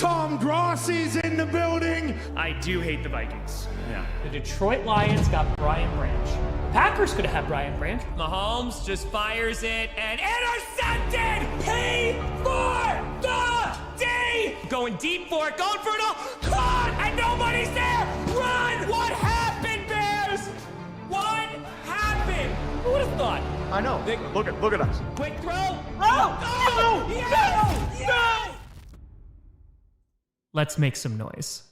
Tom Grossi's in the building. I do hate the Vikings. Yeah. The Detroit Lions got Brian Branch. Packers could have had Brian Branch. Mahomes just fires it and intercepted! P for the D! Going deep for it, going for it all. Caught! And nobody's there! Run! What happened, Bears? What happened? Who would have thought? I know. Look at us. Quick throw. Oh! No! Yes! No! Let's make some noise.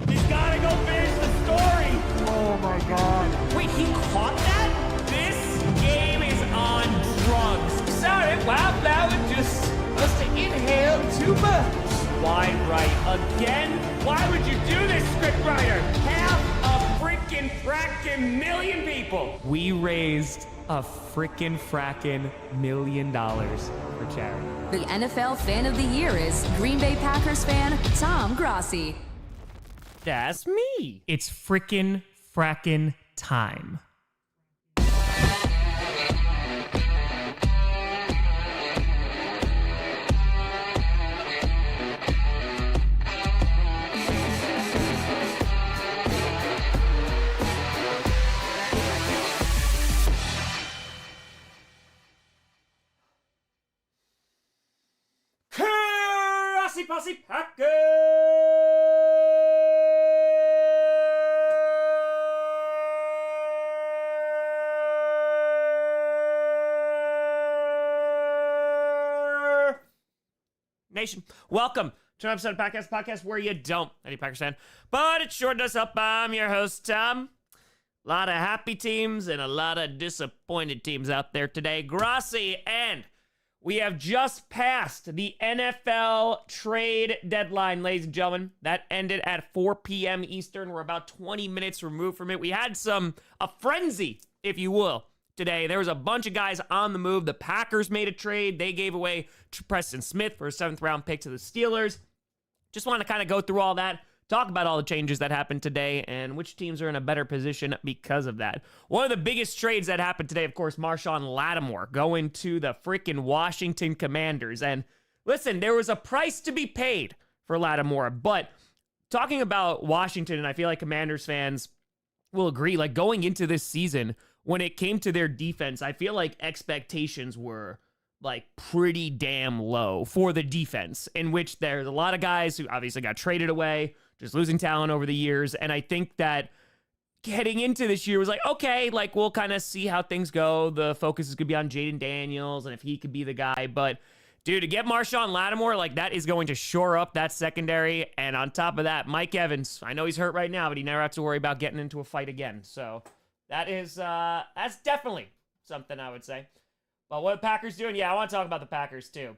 He's gotta go finish the story. Oh my God. Wait, he caught that? This game is on drugs. Sorry, Wildflower just must have inhaled too much. Wide right again? Why would you do this, scriptwriter? Half a frickin' frackin' million people. We raised a frickin' frackin' $1 million for charity. The NFL Fan of the Year is Green Bay Packers fan Tom Grossi. That's me. It's frickin' frackin' time. Grossi Posse Packers! Nation, welcome to an episode of podcast where you don't any Packers fan, but it sure does help. I'm your host, Tom. A lot of happy teams and a lot of disappointed teams out there today. Grossi, and we have just passed the NFL trade deadline, ladies and gentlemen. That ended at 4 p.m. Eastern. We're about 20 minutes removed from it. We had a frenzy, if you will, today. There was a bunch of guys on the move. The Packers made a trade. They gave away Preston Smith for a 7th-round pick to the Steelers. Just want to kind of go through all that, talk about all the changes that happened today and which teams are in a better position because of that. One of the biggest trades that happened today, of course, Marshon Lattimore going to the freaking Washington Commanders. And listen, there was a price to be paid for Lattimore, but talking about Washington, and I feel like Commanders fans will agree, like going into this season, when it came to their defense, I feel like expectations were like pretty damn low for the defense, in which there's a lot of guys who obviously got traded away, just losing talent over the years. And I think that heading into this year was like, okay, like we'll kind of see how things go. The focus is going to be on Jaden Daniels and if he could be the guy. But dude, to get Marshon Lattimore, like that is going to shore up that secondary. And on top of that, Mike Evans, I know he's hurt right now, but he never has to worry about getting into a fight again. So that is, that's definitely something I would say. But what the Packers doing? Yeah, I want to talk about the Packers too.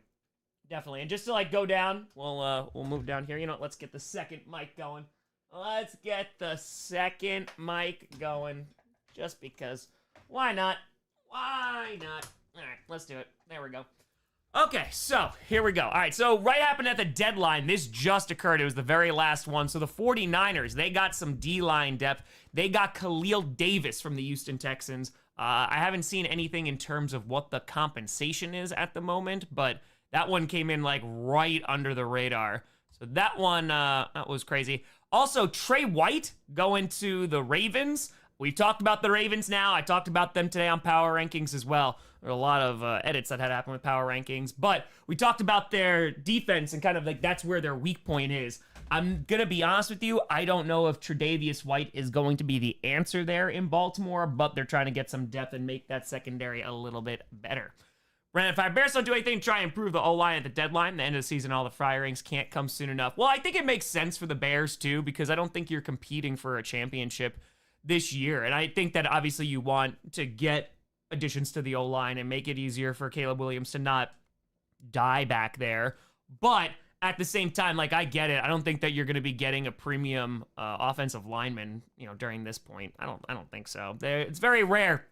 Definitely. And just to like go down, we'll move down here. You know what? Let's get the second mic going. Let's get the second mic going. Just because. Why not? Why not? All right, let's do it. There we go. Okay, so here we go. All right, so right happened at the deadline. This just occurred. It was the very last one. So the 49ers, they got some D-line depth. They got Khalil Davis from the Houston Texans. I haven't seen anything in terms of what the compensation is at the moment, but that one came in like right under the radar. So that one, that was crazy. Also, Trey White going to the Ravens. We've talked about the Ravens now. I talked about them today on Power Rankings as well. There are a lot of edits that had happened with Power Rankings, but we talked about their defense and kind of like that's where their weak point is. I'm going to be honest with you. I don't know if Tre'Davious White is going to be the answer there in Baltimore, but they're trying to get some depth and make that secondary a little bit better. Brandon, if our Bears don't do anything to try and improve the O-line at the deadline, the end of the season, all the firings can't come soon enough. Well, I think it makes sense for the Bears too, because I don't think you're competing for a championship this year. And I think that obviously you want to get additions to the O-line and make it easier for Caleb Williams to not die back there. But at the same time, like I get it. I don't think that you're going to be getting a premium offensive lineman, during this point. I don't think so. It's very rare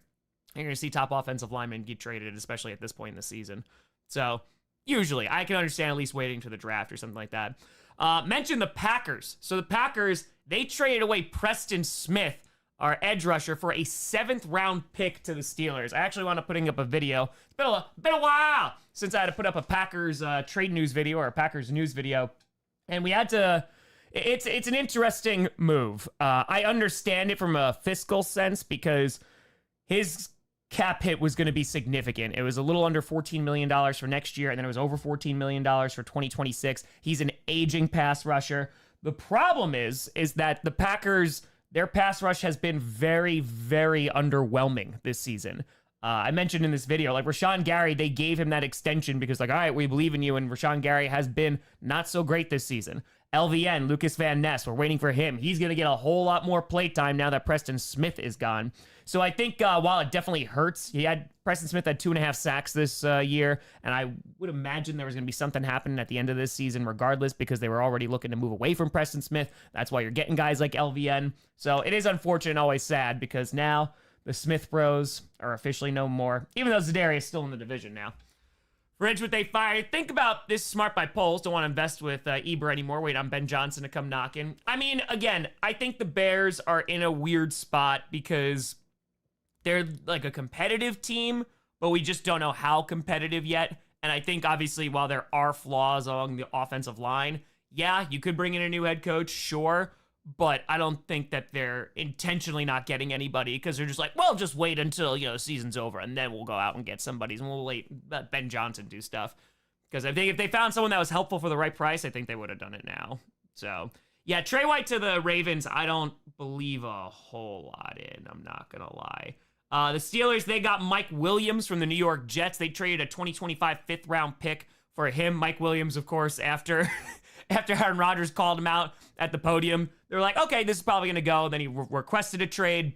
you're going to see top offensive linemen get traded, especially at this point in the season. So usually I can understand at least waiting to the draft or something like that. Mention the Packers. So the Packers, they traded away Preston Smith, our edge rusher, for a 7th-round pick to the Steelers. I actually wound up putting up a video. It's been a while since I had to put up a Packers trade news video or a Packers news video. And we had to, it's an interesting move. I understand it from a fiscal sense because his cap hit was going to be significant. It was a little under $14 million for next year, and then it was over $14 million for 2026. He's an aging pass rusher. The problem is that the Packers, their pass rush has been very, very underwhelming this season. I mentioned in this video, like Rashawn Gary, they gave him that extension because like, all right, we believe in you. And Rashawn Gary has been not so great this season. LVN, Lucas Van Ness, we're waiting for him. He's going to get a whole lot more play time now that Preston Smith is gone. So I think while it definitely hurts, Preston Smith had 2.5 sacks this year. And I would imagine there was going to be something happening at the end of this season regardless because they were already looking to move away from Preston Smith. That's why you're getting guys like LVN. So it is unfortunate and always sad because now the Smith Bros are officially no more, even though Zadarius is still in the division now. For Edgewood, they fired. Think about this smart by polls. Don't want to invest with Eber anymore. Wait on Ben Johnson to come knocking. I mean, again, I think the Bears are in a weird spot because they're like a competitive team, but we just don't know how competitive yet. And I think, obviously, while there are flaws along the offensive line, yeah, you could bring in a new head coach, sure. But I don't think that they're intentionally not getting anybody because they're just like, well, just wait until, the season's over and then we'll go out and get somebody and we'll let Ben Johnson do stuff. Because I think if they found someone that was helpful for the right price, I think they would have done it now. So, yeah, Trey White to the Ravens, I don't believe a whole lot in. I'm not going to lie. The Steelers, they got Mike Williams from the New York Jets. They traded a 2025 fifth-round pick for him. Mike Williams, of course, after Aaron Rodgers called him out at the podium, they were like, okay, this is probably going to go. Then he requested a trade.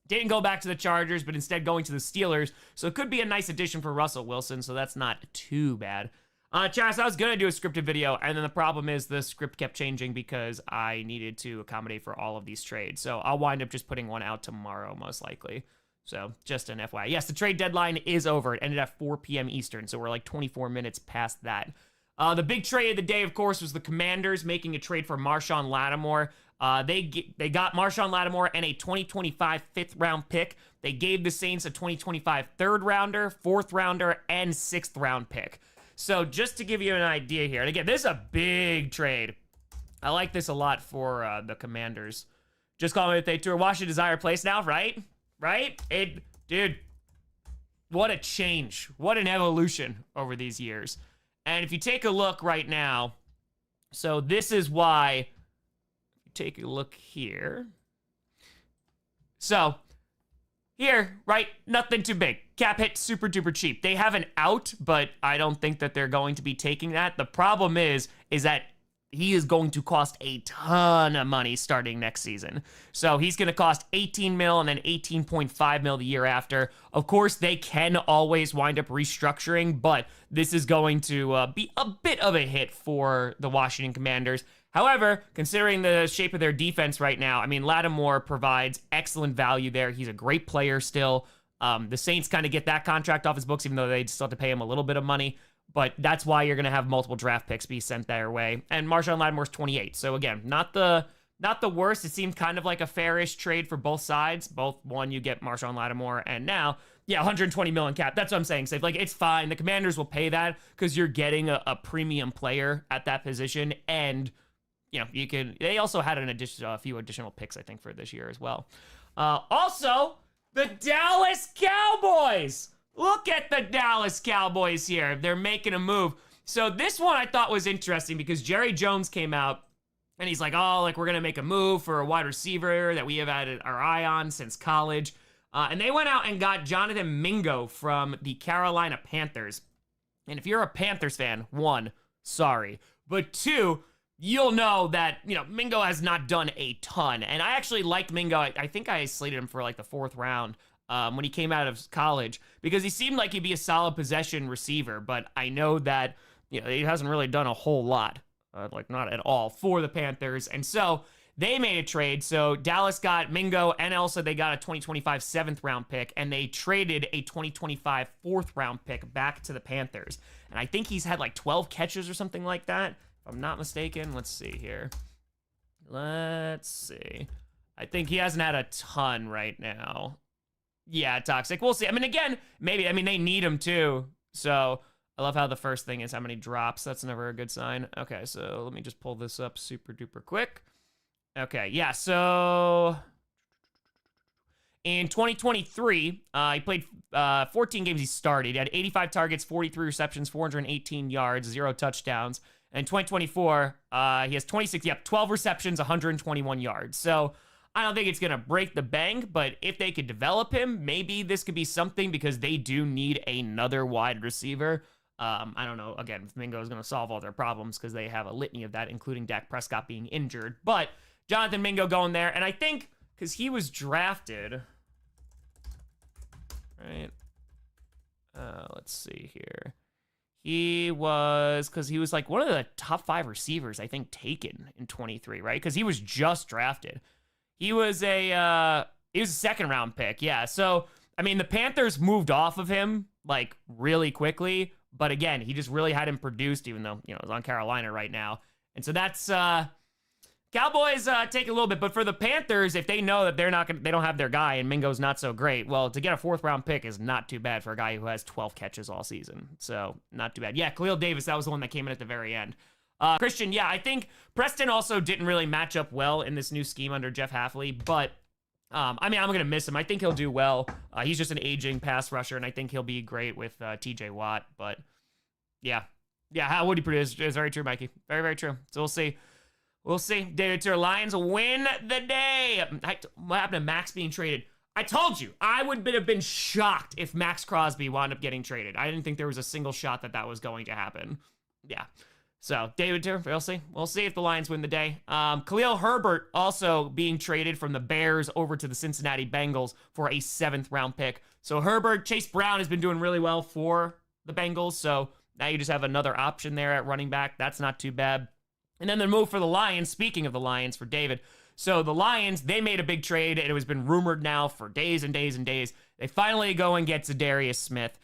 Didn't go back to the Chargers, but instead going to the Steelers. So it could be a nice addition for Russell Wilson, so that's not too bad. Chaz, I was going to do a scripted video, and then the problem is the script kept changing because I needed to accommodate for all of these trades. So I'll wind up just putting one out tomorrow, most likely. So just an FYI. Yes, the trade deadline is over. It ended at 4 p.m. Eastern, so we're like 24 minutes past that. The big trade of the day, of course, was the Commanders making a trade for Marshawn Lattimore. They got Marshawn Lattimore and a 2025 fifth-round pick. They gave the Saints a 2025 third-rounder, fourth-rounder, and sixth-round pick. So just to give you an idea here, and again, this is a big trade. I like this a lot for the Commanders. Just call me if they tour Washington desired place now, right? Right? Dude, what a change. What an evolution over these years. And if you take a look right now, so this is why, take a look here. So here, right, nothing too big. Cap hit, super duper cheap. They have an out, but I don't think that they're going to be taking that. The problem is that he is going to cost a ton of money starting next season. So he's going to cost 18 mil and then 18.5 mil the year after. Of course, they can always wind up restructuring, but this is going to be a bit of a hit for the Washington Commanders. However, considering the shape of their defense right now, I mean, Lattimore provides excellent value there. He's a great player still. The Saints kind of get that contract off his books, even though they still have to pay him a little bit of money. But that's why you're going to have multiple draft picks be sent their way. And Marshawn Lattimore's 28. So again, not the worst. It seemed kind of like a fairish trade for both sides. Both, one, you get Marshawn Lattimore, and now, yeah, 120 million cap. That's what I'm saying. Safe. Like, it's fine. The Commanders will pay that because you're getting a premium player at that position. And, they also had a few additional picks, I think, for this year as well. Also, the Dallas Cowboys. Look at the Dallas Cowboys here. They're making a move. So this one I thought was interesting because Jerry Jones came out and he's like, we're going to make a move for a wide receiver that we have had our eye on since college. And they went out and got Jonathan Mingo from the Carolina Panthers. And if you're a Panthers fan, one, sorry. But two, you'll know that, Mingo has not done a ton. And I actually liked Mingo. I think I slated him for like the 4th round. When he came out of college, because he seemed like he'd be a solid possession receiver, but I know that, he hasn't really done a whole lot, not at all, for the Panthers, and so they made a trade. So Dallas got Mingo, and also they got a 2025 7th round pick, and they traded a 2025 4th round pick back to the Panthers, and I think he's had like 12 catches or something like that, if I'm not mistaken. Let's see here. Let's see. I think he hasn't had a ton right now. Yeah, toxic. We'll see. I mean, again, maybe. I mean, they need him too. So I love how the first thing is how many drops. That's never a good sign. Okay, so let me just pull this up super duper quick. Okay, yeah, so in 2023, he played 14 games he started. He had 85 targets, 43 receptions, 418 yards, 0 touchdowns. And in 2024, he has 12 receptions, 121 yards. So I don't think it's going to break the bank, but if they could develop him, maybe this could be something because they do need another wide receiver. I don't know, again, if Mingo is going to solve all their problems because they have a litany of that, including Dak Prescott being injured. But Jonathan Mingo going there, and I think because he was drafted, right? Let's see here. He was like one of the top 5 receivers, I think, taken in 23, right? Because he was just drafted. He was a second round pick, yeah. So I mean, the Panthers moved off of him like really quickly, but again, he just really hadn't produced, even though he's on Carolina right now, and so that's Cowboys take a little bit, but for the Panthers, if they know that they don't have their guy and Mingo's not so great, well, to get a 4th round pick is not too bad for a guy who has 12 catches all season. So not too bad. Yeah, Khalil Davis, that was the one that came in at the very end. Christian, yeah, I think Preston also didn't really match up well in this new scheme under Jeff Hafley, but I mean, I'm going to miss him. I think he'll do well. He's just an aging pass rusher, and I think he'll be great with TJ Watt, but yeah, how would he produce is very true, Mikey. Very, very true. So we'll see. We'll see. David Tur, Lions win the day. What happened to Max being traded? I told you, I would have been shocked if Max Crosby wound up getting traded. I didn't think there was a single shot that was going to happen. Yeah. So, David Tur, we'll see. We'll see if the Lions win the day. Khalil Herbert also being traded from the Bears over to the Cincinnati Bengals for a 7th round pick. So, Herbert, Chase Brown has been doing really well for the Bengals. So, now you just have another option there at running back. That's not too bad. And then the move for the Lions, speaking of the Lions for David. So the Lions, they made a big trade, and it has been rumored now for days and days and days. They finally go and get Zadarius Smith.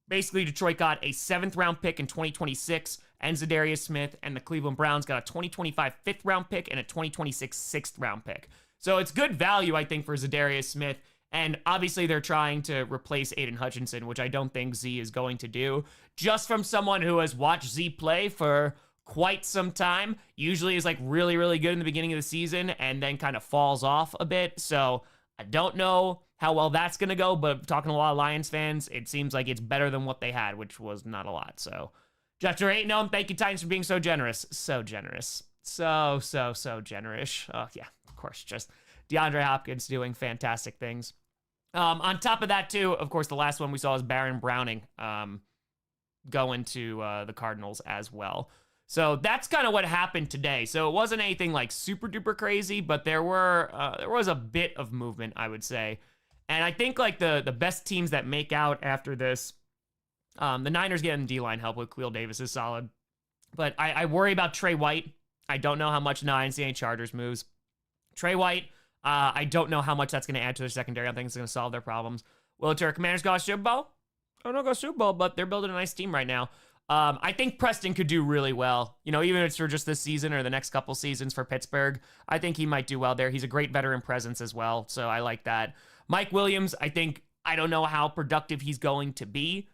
Basically, Detroit got a 7th round pick in 2026 and Zadarius Smith, and the Cleveland Browns got a 2025 5th round pick and a 2026 6th round pick. So it's good value, I think, for Zadarius Smith. And obviously, they're trying to replace Aiden Hutchinson, which I don't think Z is going to do. Just from someone who has watched Z play for quite some time, usually is like really, really good in the beginning of the season and then kind of falls off a bit. So I don't know how well that's going to go, but talking to a lot of Lions fans, it seems like it's better than what they had, which was not a lot. So Jeff Dur, no, thank you, Titans, for being so generous. So generous. So generous. Oh, yeah, of course. Just DeAndre Hopkins doing fantastic things. On top of that, too, of course, the last one we saw is Baron Browning going to the Cardinals as well. So that's kind of what happened today. So it wasn't anything like super duper crazy, but there was a bit of movement, I would say. And I think like the best teams that make out after this, the Niners getting D-line help with Khalil Davis is solid. But I worry about Trey White. I don't know how much I didn't see any Chargers moves. Trey White, I don't know how much that's going to add to their secondary. I think it's going to solve their problems. Will it turn Commanders go Super Bowl? I don't know, go Super Bowl, but they're building a nice team right now. I think Preston could do really well, even if it's for just this season or the next couple seasons for Pittsburgh. I think he might do well there. He's a great veteran presence as well, so I like that. Mike Williams, I don't know how productive he's going to be,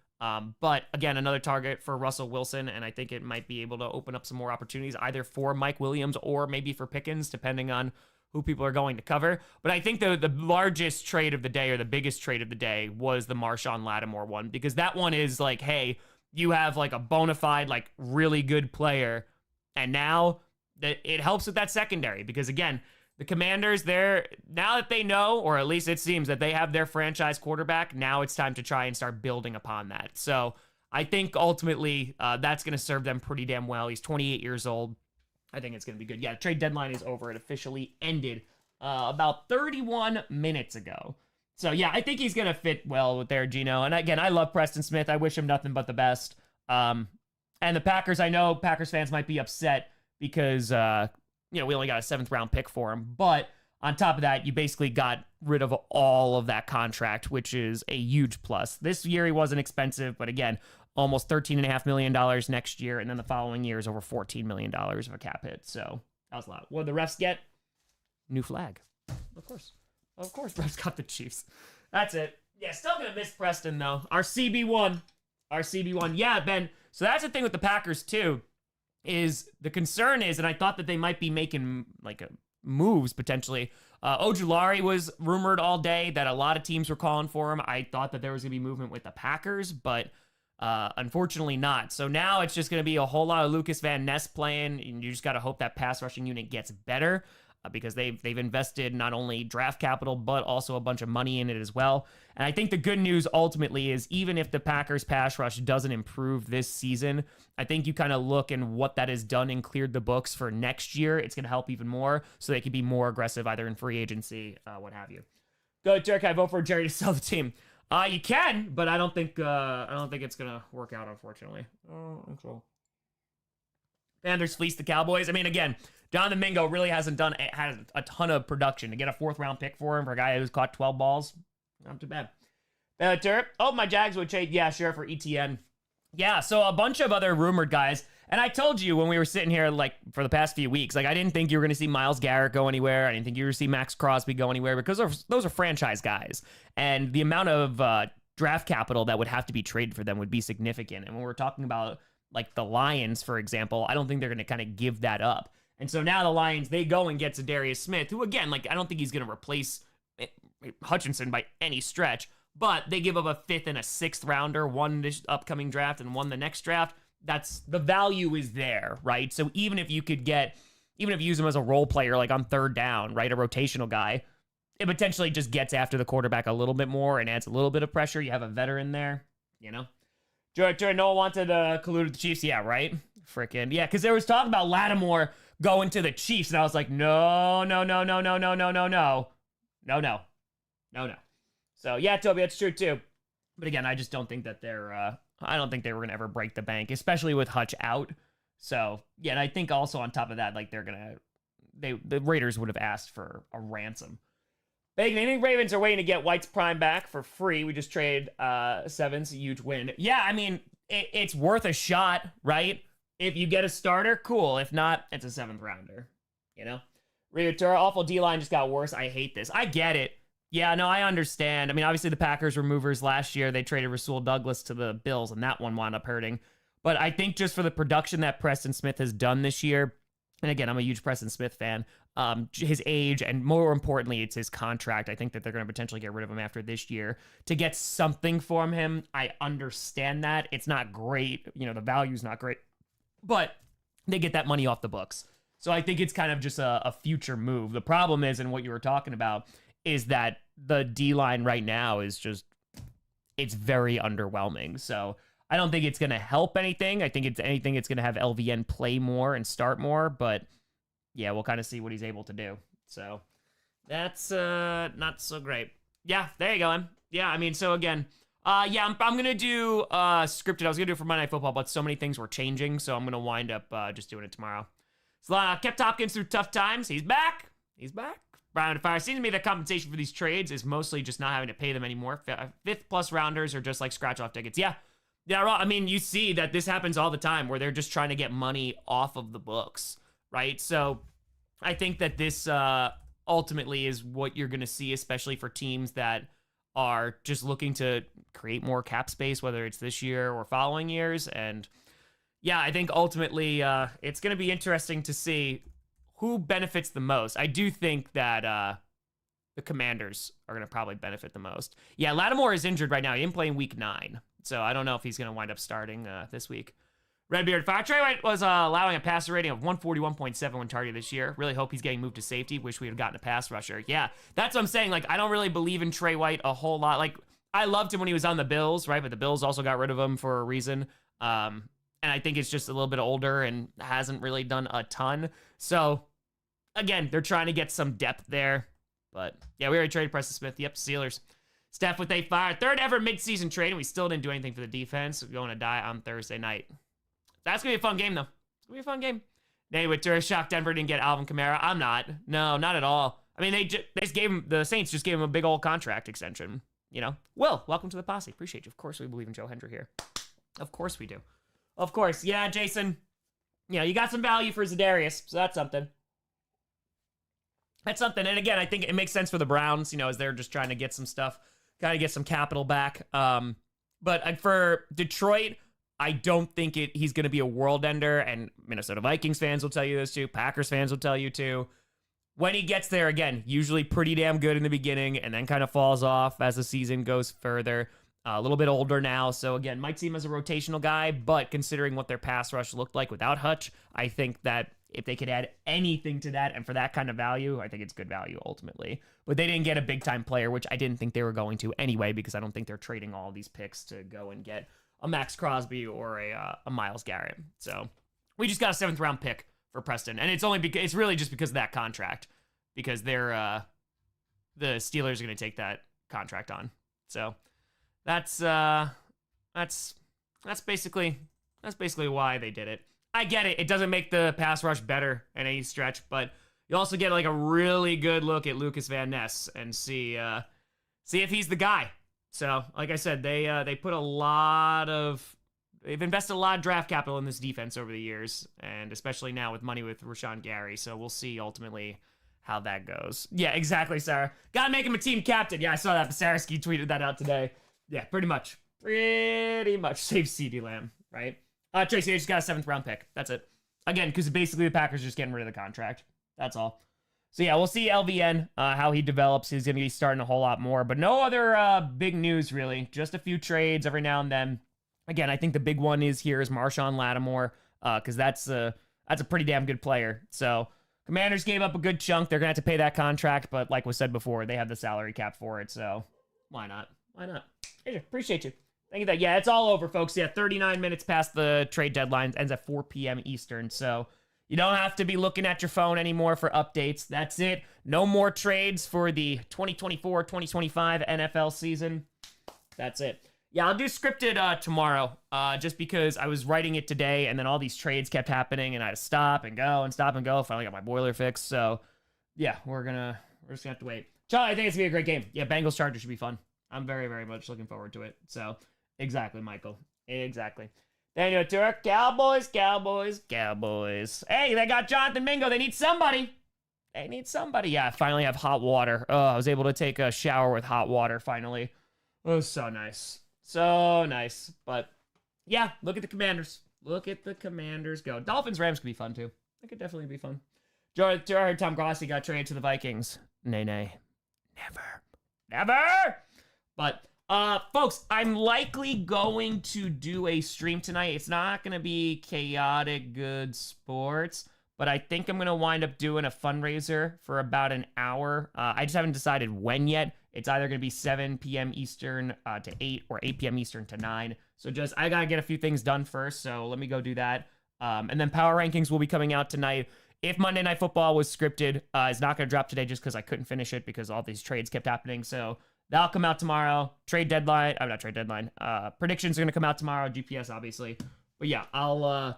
but again, another target for Russell Wilson, and I think it might be able to open up some more opportunities either for Mike Williams or maybe for Pickens, depending on who people are going to cover. But I think the largest trade of the day or the biggest trade of the day was the Marshawn Lattimore one, because that one is like, hey, you have like a bona fide, like really good player. And now it helps with that secondary because again, the Commanders, now that they know, or at least it seems that they have their franchise quarterback, now it's time to try and start building upon that. So I think ultimately that's going to serve them pretty damn well. He's 28 years old. I think it's going to be good. Yeah, the trade deadline is over. It officially ended about 31 minutes ago. So, yeah, I think he's going to fit well with their Gino. And, again, I love Preston Smith. I wish him nothing but the best. And the Packers, I know Packers fans might be upset because, we only got a 7th-round pick for him. But on top of that, you basically got rid of all of that contract, which is a huge plus. This year he wasn't expensive, but, again, almost $13.5 million next year. And then the following year is over $14 million of a cap hit. So, that was a lot. What did the refs get? New flag. Of course. Refs got the Chiefs. That's it. Yeah, still going to miss Preston, though. Our CB1. Our CB1. Yeah, Ben. So that's the thing with the Packers, too, is the concern is, and I thought that they might be making, like, moves, potentially. Ojulari was rumored all day that a lot of teams were calling for him. I thought that there was going to be movement with the Packers, but unfortunately not. So now it's just going to be a whole lot of Lucas Van Ness playing, and you just got to hope that pass rushing unit gets better. Because they've invested not only draft capital, but also a bunch of money in it as well. And I think the good news ultimately is even if the Packers pass rush doesn't improve this season, I think you kind of look and what that has done and cleared the books for next year. It's going to help even more so they can be more aggressive either in free agency, what have you. Go, Derek. I vote for Jerry to sell the team. You can, but I don't think it's going to work out, unfortunately. So. Panthers fleece the Cowboys. I mean, again, Jonathan Mingo really had a ton of production. To get a 4th-round pick for him for a guy who's caught 12 balls, not too bad. Oh, my Jags would trade, yeah, sure, for ETN. Yeah, so a bunch of other rumored guys. And I told you when we were sitting here, like, for the past few weeks, like, I didn't think you were going to see Myles Garrett go anywhere. I didn't think you were going to see Max Crosby go anywhere because those are franchise guys. And the amount of draft capital that would have to be traded for them would be significant. And when we're talking about, like, the Lions, for example, I don't think they're going to kind of give that up. And so now the Lions, they go and get Zadarius Smith, who, again, like, I don't think he's going to replace Hutchinson by any stretch, but they give up a 5th and a 6th rounder, one this upcoming draft and one the next draft. That's the value is there, right? So even if you use him as a role player, like on 3rd down, right, a rotational guy, it potentially just gets after the quarterback a little bit more and adds a little bit of pressure. You have a veteran there, you know? Jordan Noah wanted to collude with the Chiefs. Yeah, right? Freaking, yeah, because there was talk about Lattimore going to the Chiefs, and I was like, no. So, yeah, Toby, that's true, too. But again, I just don't think that I don't think they were going to ever break the bank, especially with Hutch out. So, yeah, and I think also on top of that, like, the Raiders would have asked for a ransom. Bacon, I think Ravens are waiting to get White's prime back for free. We just traded Sevens, a huge win. Yeah, I mean, it's worth a shot, right? If you get a starter, cool. If not, it's a 7th rounder, you know? Riatura, awful D-line just got worse. I hate this. I get it. Yeah, no, I understand. I mean, obviously the Packers were movers last year. They traded Rasul Douglas to the Bills, and that one wound up hurting. But I think just for the production that Preston Smith has done this year, and again, I'm a huge Preston Smith fan, his age, and more importantly, it's his contract. I think that they're going to potentially get rid of him after this year. To get something from him, I understand that. It's not great. You know, the value's not great. But they get that money off the books. So I think it's kind of just a future move. The problem is, and what you were talking about, is that the D-line right now is just, it's very underwhelming. So I don't think it's going to help anything. I think it's anything, it's going to have LVN play more and start more. But yeah, we'll kind of see what he's able to do. So that's not so great. Yeah, there you go, Em. Yeah, I mean, so again, yeah, I'm going to do scripted. I was going to do it for Monday Night Football, but so many things were changing, so I'm going to wind up just doing it tomorrow. So kept Hopkins through tough times. He's back. He's back. Brian Fire. Seems to me the compensation for these trades is mostly just not having to pay them anymore. 5th-plus rounders are just like scratch-off tickets. Yeah. Yeah, I mean, you see that this happens all the time where they're just trying to get money off of the books, right? So I think that this ultimately is what you're going to see, especially for teams that are just looking to create more cap space, whether it's this year or following years. And yeah, I think ultimately it's going to be interesting to see who benefits the most. I do think that the Commanders are going to probably benefit the most. Yeah, Lattimore is injured right now. He didn't play in week 9. So I don't know if he's going to wind up starting this week. Redbeard Fire. Trey White was allowing a passer rating of 141.7 when targeted this year. Really hope he's getting moved to safety. Wish we had gotten a pass rusher. Yeah, that's what I'm saying. Like, I don't really believe in Trey White a whole lot. Like, I loved him when he was on the Bills, right? But the Bills also got rid of him for a reason. And I think it's just a little bit older and hasn't really done a ton. So, again, they're trying to get some depth there. But, yeah, we already traded Preston Smith. Yep, Steelers. Steph with a fire. 3rd ever midseason trade, and we still didn't do anything for the defense. We're going to die on Thursday night. That's going to be a fun game, though. It's going to be a fun game. Nate with shocked Denver didn't get Alvin Kamara. I'm not. No, not at all. I mean, they just gave him, the Saints just gave him a big old contract extension, you know? Will, welcome to the posse. Appreciate you. Of course we believe in Joe Hendry here. Of course we do. Of course. Yeah, Jason. You know, you got some value for Zadarius, so that's something. That's something. And again, I think it makes sense for the Browns, you know, as they're just trying to get some stuff, kind of get some capital back. But for Detroit, I don't think he's going to be a world ender, and Minnesota Vikings fans will tell you this too. Packers fans will tell you too. When he gets there, again, usually pretty damn good in the beginning and then kind of falls off as the season goes further. A little bit older now, so again, might see him as a rotational guy, but considering what their pass rush looked like without Hutch, I think that if they could add anything to that and for that kind of value, I think it's good value ultimately. But they didn't get a big-time player, which I didn't think they were going to anyway, because I don't think they're trading all these picks to go and get a Max Crosby or a Myles Garrett. So we just got a 7th-round pick for Preston, and it's really just because of that contract, because they're the Steelers are going to take that contract on. So that's basically why they did it. I get it. It doesn't make the pass rush better in any stretch, but you also get like a really good look at Lucas Van Ness and see if he's the guy. So, like I said, they've invested a lot of draft capital in this defense over the years, and especially now with money with Rashawn Gary. So we'll see ultimately how that goes. Yeah, exactly, Sarah. Gotta make him a team captain. Yeah, I saw that. Sarasky tweeted that out today. Yeah, pretty much. Save CeeDee Lamb, right? Tracy, they just got a 7th-round pick. That's it. Again, because basically the Packers are just getting rid of the contract. That's all. So yeah, we'll see LVN, how he develops. He's going to be starting a whole lot more. But no other big news, really. Just a few trades every now and then. Again, I think the big one is Marshawn Lattimore, because that's a pretty damn good player. So Commanders gave up a good chunk. They're going to have to pay that contract. But like was said before, they have the salary cap for it. So why not? Why not? Hey, appreciate you. Thank you. Yeah, it's all over, folks. Yeah, 39 minutes past the trade deadline. Ends at 4 p.m. Eastern. So you don't have to be looking at your phone anymore for updates. That's it. No more trades for the 2024-2025 NFL season. That's it. Yeah, I'll do scripted tomorrow, just because I was writing it today, and then all these trades kept happening, and I had to stop and go and stop and go. Finally got my boiler fixed. So yeah, we're just gonna have to wait. Charlie, I think it's gonna be a great game. Yeah, Bengals Chargers should be fun. I'm very, very much looking forward to it. So exactly, Michael. Exactly. Daniel Turk, Cowboys. Hey, they got Jonathan Mingo. They need somebody. Yeah, I finally have hot water. Oh, I was able to take a shower with hot water finally. Oh, so nice. So nice. But yeah, look at the Commanders. Look at the Commanders go. Dolphins-Rams could be fun too. That could definitely be fun. I heard Tom Grossi got traded to the Vikings. Nay. Never. But folks, I'm likely going to do a stream tonight. It's not going to be chaotic good sports, but I think I'm going to wind up doing a fundraiser for about an hour. I just haven't decided when yet. It's either going to be 7 p.m. Eastern to 8 or 8 p.m. Eastern to 9. So I got to get a few things done first, so let me go do that. And then Power Rankings will be coming out tonight. If Monday Night Football was scripted, it's not going to drop today just because I couldn't finish it because all these trades kept happening. So that'll come out tomorrow. Not trade deadline. Predictions are going to come out tomorrow. GPS, obviously. But yeah, I'll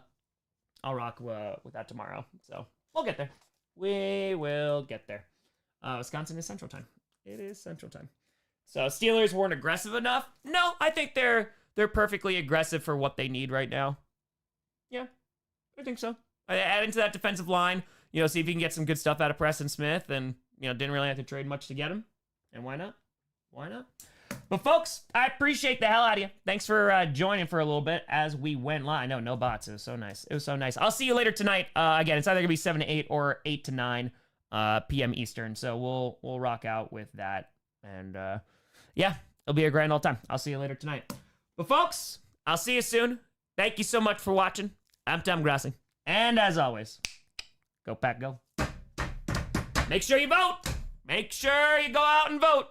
rock with that tomorrow. So we'll get there. We will get there. Wisconsin is Central Time. It is Central Time. So Steelers weren't aggressive enough? No, I think they're perfectly aggressive for what they need right now. Yeah, I think so. Add into that defensive line, see if you can get some good stuff out of Preston Smith, and didn't really have to trade much to get him. And why not? Why not? But folks, I appreciate the hell out of you. Thanks for joining for a little bit as we went live. I know, no bots. It was so nice. I'll see you later tonight. Again, it's either gonna be 7 to 8 or 8 to 9 p.m. Eastern. So we'll rock out with that. And yeah, it'll be a grand old time. I'll see you later tonight. But folks, I'll see you soon. Thank you so much for watching. I'm Tom Grossi. And as always, go Pack, go. Make sure you vote. Make sure you go out and vote.